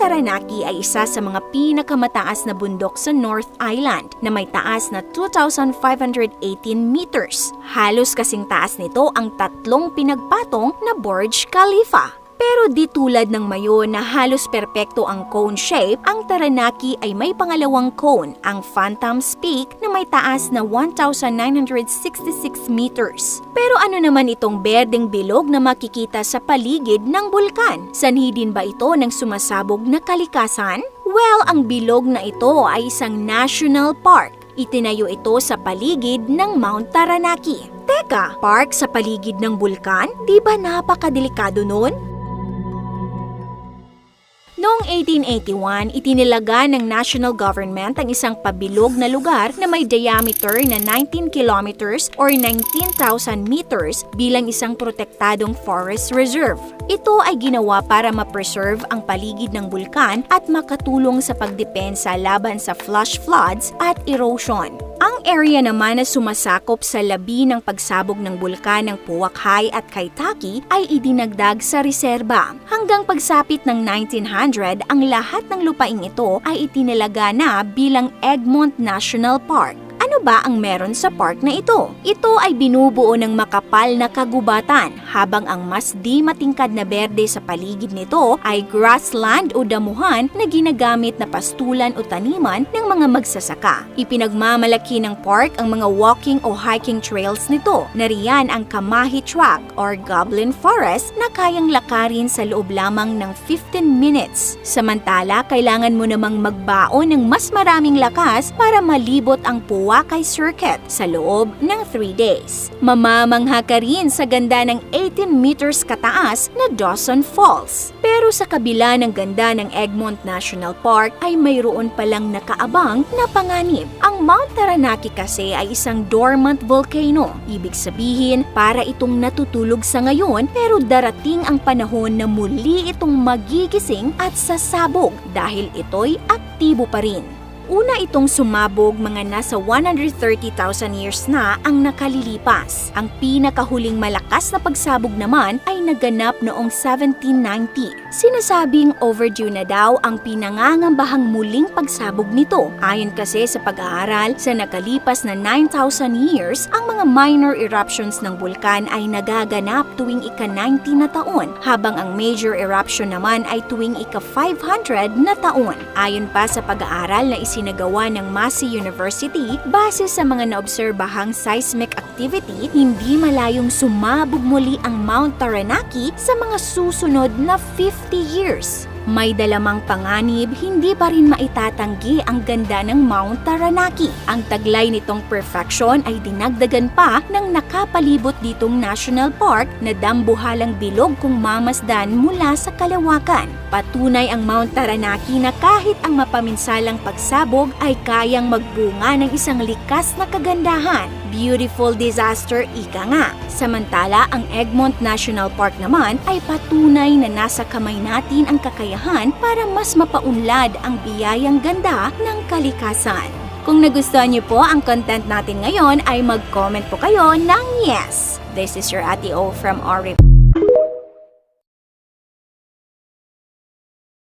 Taranaki ay isa sa mga pinakamataas na bundok sa North Island na may taas na 2,518 meters. Halos kasing taas nito ang tatlong pinagpatong na Burj Khalifa. Pero di tulad ng Mayon na halos perpekto ang cone shape, ang Taranaki ay may pangalawang cone, ang Phantom's Peak na may taas na 1,966 meters. Pero ano naman itong berdeng bilog na makikita sa paligid ng bulkan? Sanhi din ba ito ng sumasabog na kalikasan? Well, ang bilog na ito ay isang national park. Itinayo ito sa paligid ng Mount Taranaki. Teka, park sa paligid ng bulkan? Di ba napakadelikado nun? Noong 1881, itinilaga ng national government ang isang pabilog na lugar na may diameter na 19 kilometers or 19,000 meters bilang isang protektadong forest reserve. Ito ay ginawa para ma-preserve ang paligid ng bulkan at makatulong sa pagdepensa laban sa flash floods at erosion. Ang area naman na sumasakop sa labi ng pagsabog ng bulkan ng Puwak High at Kaitaki ay idinagdag sa reserba. Hanggang pagsapit ng 1900, ang lahat ng lupaing ito ay itinilaga na bilang Egmont National Park. Ano ba ang meron sa park na ito? Ito ay binubuo ng makapal na kagubatan, habang ang mas di matingkad na berde sa paligid nito ay grassland o damuhan na ginagamit na pastulan o taniman ng mga magsasaka. Ipinagmamalaki ng park ang mga walking o hiking trails nito. Nariyan ang Kamahi Track or Goblin Forest na kayang lakarin sa loob lamang ng 15 minutes. Samantala, kailangan mo namang magbaon ng mas maraming lakas para malibot ang Puwakay Circuit sa loob ng 3 days. Mamamangha ka rin sa ganda ng 18 meters kataas na Dawson Falls. Pero sa kabila ng ganda ng Egmont National Park ay mayroon palang nakaabang na panganib. Ang Mount Taranaki kasi ay isang dormant volcano. Ibig sabihin, para itong natutulog sa ngayon pero darating ang panahon na muli itong magigising at sasabog dahil ito'y aktibo pa rin. Una itong sumabog mga nasa 130,000 years na ang nakalilipas. Ang pinakahuling malakas na pagsabog naman ay naganap noong 1790. Sinasabing overdue na daw ang pinangangambahang muling pagsabog nito. Ayon kasi sa pag-aaral, sa nakalipas na 9,000 years, ang mga minor eruptions ng bulkan ay nagaganap tuwing ika-90 na taon, habang ang major eruption naman ay tuwing ika-500 na taon. Ayon pa sa pag-aaral na isinagawa ng Massey University, base sa mga naobserbahang seismic activity, hindi malayong sumabog muli ang Mount Taranaki sa mga susunod na 50 years. May dalamang panganib, hindi pa rin maitatanggi ang ganda ng Mount Taranaki. Ang taglay nitong perfection ay dinagdagan pa ng nakapalibot ditong national park na dambuhalang bilog kung mamasdan mula sa kalawakan. Patunay ang Mount Taranaki na kahit ang mapaminsalang pagsabog ay kayang magbunga ng isang likas na kagandahan. Beautiful disaster, ika nga. Samantala, ang Egmont National Park naman ay patunay na nasa kamay natin ang kakayahan para mas mapaunlad ang biyayang ganda ng kalikasan. Kung nagustuhan niyo po ang content natin ngayon ay mag-comment po kayo ng yes. This is your Ate O from Ori.